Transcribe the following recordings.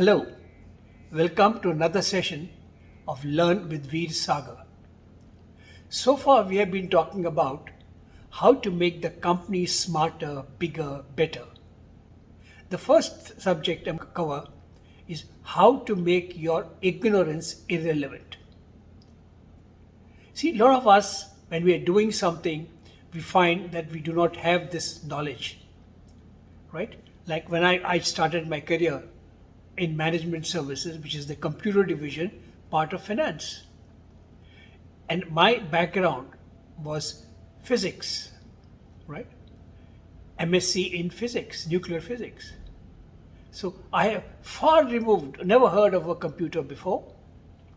Hello, welcome to another session of Learn with Veer Sagar. So far, we have been talking about how to make the company smarter, bigger, better. The first subject I'm going to cover is how to make your ignorance irrelevant. See, a lot of us, when we are doing something, we find that we do not have this knowledge, right? Like when I started my career in management services, which is the computer division part of finance. And my background was physics, right? MSc in physics, nuclear physics. So I have far removed, never heard of a computer before,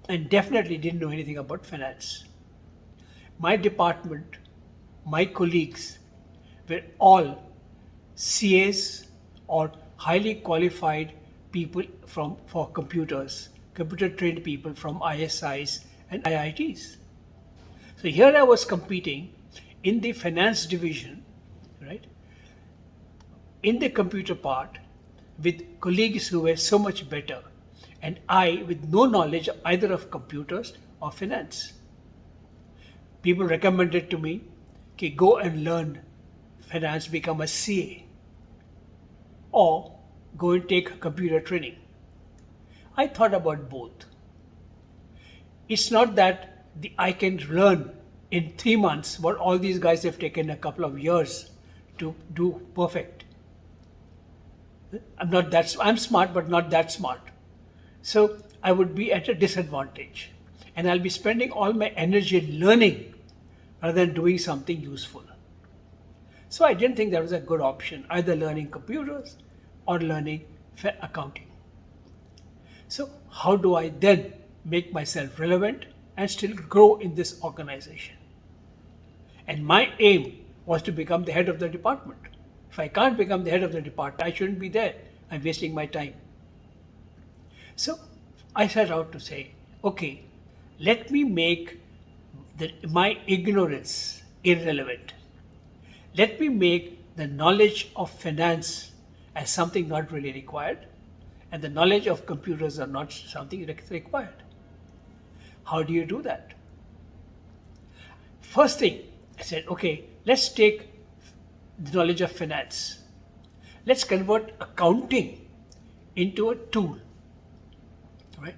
and definitely didn't know anything about finance. My department, my colleagues were all CAs or highly qualified people for computers, computer trained people from ISIs and IITs. So here I was competing in the finance division, right, in the computer part with colleagues who were so much better, and I with no knowledge either of computers or finance. People recommended to me, okay, go and learn finance, become a CA, or go and take computer training. I thought about both. It's not that I can learn in 3 months what all these guys have taken a couple of years to do perfect. I'm smart, but not that smart. So I would be at a disadvantage. And I'll be spending all my energy learning rather than doing something useful. So I didn't think that was a good option, either learning computers or learning accounting. So how do I then make myself relevant and still grow in this organization? And my aim was to become the head of the department. If I can't become the head of the department, I shouldn't be there. I'm wasting my time. So I set out to say, okay, let me make my ignorance irrelevant. Let me make the knowledge of finance as something not really required, and the knowledge of computers are not something required. How do you do that? First thing, I said, okay, let's take the knowledge of finance. Let's convert accounting into a tool, right?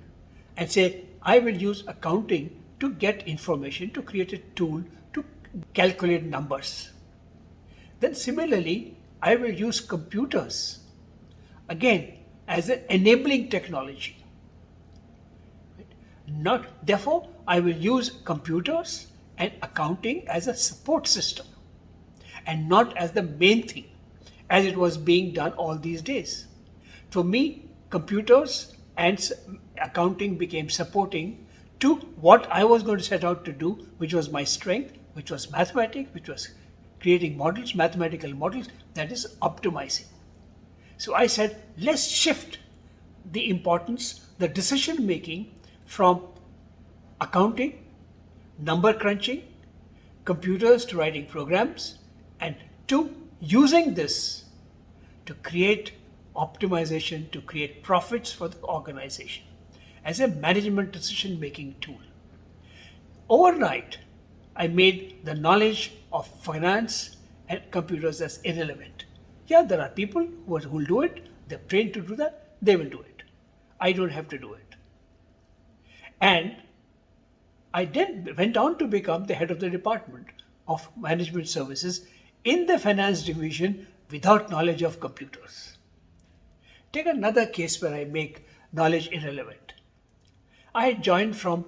And say, I will use accounting to get information, to create a tool to calculate numbers. Then similarly, I will use computers, again, as an enabling technology. Therefore, I will use computers and accounting as a support system and not as the main thing, as it was being done all these days. For me, computers and accounting became supporting to what I was going to set out to do, which was my strength, which was mathematics, which was creating models, mathematical models, that is optimizing. So I said, let's shift the importance, the decision making from accounting, number crunching, computers to writing programs, and to using this to create optimization, to create profits for the organization as a management decision making tool. Overnight, I made the knowledge of finance and computers as irrelevant. Yeah, there are people who will do it, they're trained to do that, they will do it. I don't have to do it. And I then went on to become the head of the department of management services in the finance division without knowledge of computers. Take another case where I make knowledge irrelevant. I had joined from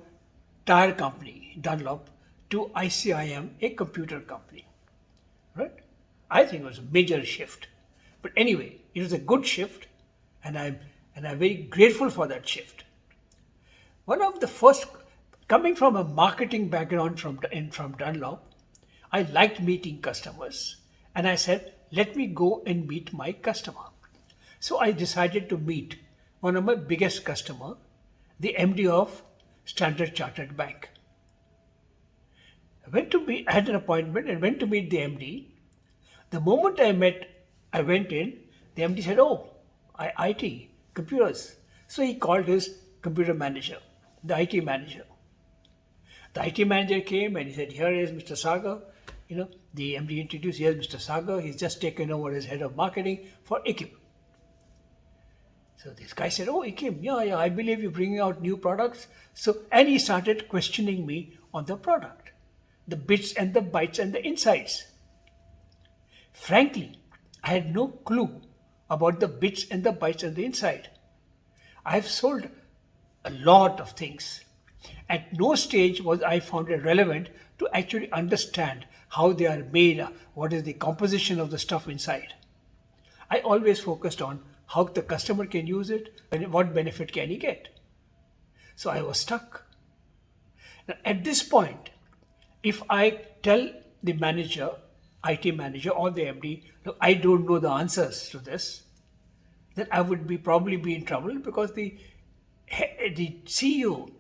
tire company, Dunlop, to ICIM, a computer company. Right? I think it was a major shift. But anyway, it was a good shift, and I'm very grateful for that shift. One of the first, coming from a marketing background from Dunlop, I liked meeting customers. And I said, let me go and meet my customer. So I decided to meet one of my biggest customer, the MD of Standard Chartered Bank. I had an appointment and went to meet the MD. The moment I went in, the MD said, oh, IT, computers. So he called his computer manager, the IT manager. The IT manager came and he said, "Here is Mr. Sagar." The MD introduced, "Here's Mr. Sagar. He's just taken over as head of marketing for IKIM." So this guy said, "Oh, IKIM, yeah, I believe you're bringing out new products." And he started questioning me on the product, the bits and the bytes and the insights. Frankly, I had no clue about the bits and the bytes and the inside. I have sold a lot of things. At no stage was I found it relevant to actually understand how they are made, what is the composition of the stuff inside. I always focused on how the customer can use it and what benefit can he get. So I was stuck. Now, at this point, if I tell the manager, IT manager or the MD, "Look, I don't know the answers to this," then I would probably be in trouble, because the CEO,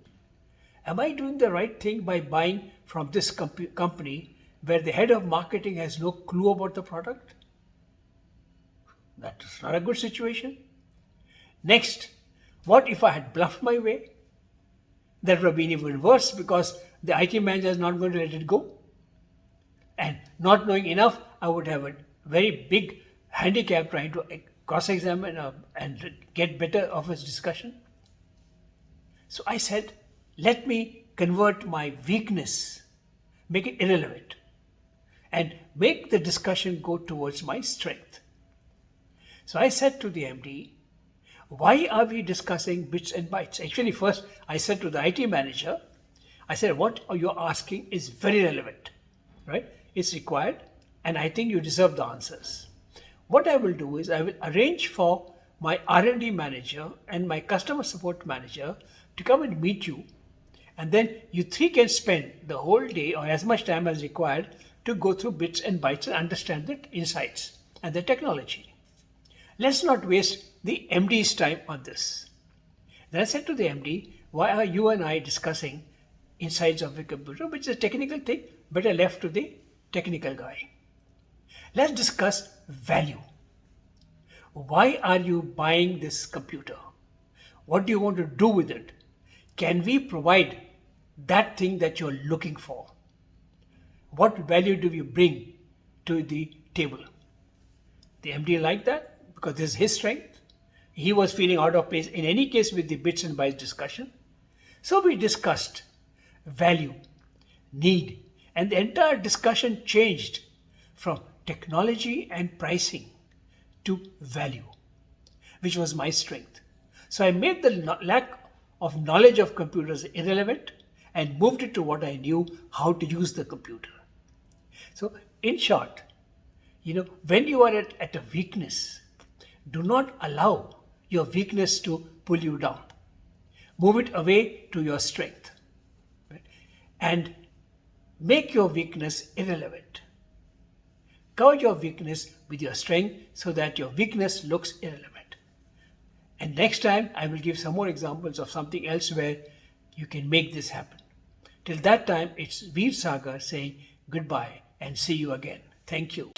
am I doing the right thing by buying from this company where the head of marketing has no clue about the product? That's not a good situation. Next, what if I had bluffed my way? That would have been even worse, because the IT manager is not going to let it go. And not knowing enough, I would have a very big handicap trying to cross-examine and get better of his discussion. So I said, let me convert my weakness, make it irrelevant, and make the discussion go towards my strength. So I said to the MD, "Why are we discussing bits and bytes?" Actually, first I said to the IT manager, I said, "What you're asking is very relevant, right? It's required, and I think you deserve the answers. What I will do is I will arrange for my R&D manager and my customer support manager to come and meet you, and then you three can spend the whole day or as much time as required to go through bits and bytes and understand the insights and the technology. Let's not waste the MD's time on this." Then I said to the MD, "Why are you and I discussing insides of a computer, which is a technical thing, better left to the technical guy. Let's discuss value. Why are you buying this computer? What do you want to do with it? Can we provide that thing that you're looking for? What value do we bring to the table?" The MD liked that, because this is his strength. He was feeling out of place in any case with the bits and bytes discussion. So we discussed value, need, and the entire discussion changed from technology and pricing to value, which was my strength. So I made the lack of knowledge of computers irrelevant and moved it to what I knew, how to use the computer. So in short, when you are at a weakness, do not allow your weakness to pull you down. Move it away to your strength, right? And make your weakness irrelevant. Cover your weakness with your strength so that your weakness looks irrelevant. And next time I will give some more examples of something else where you can make this happen. Till that time, it's Veer Sagar saying goodbye and see you again. Thank you.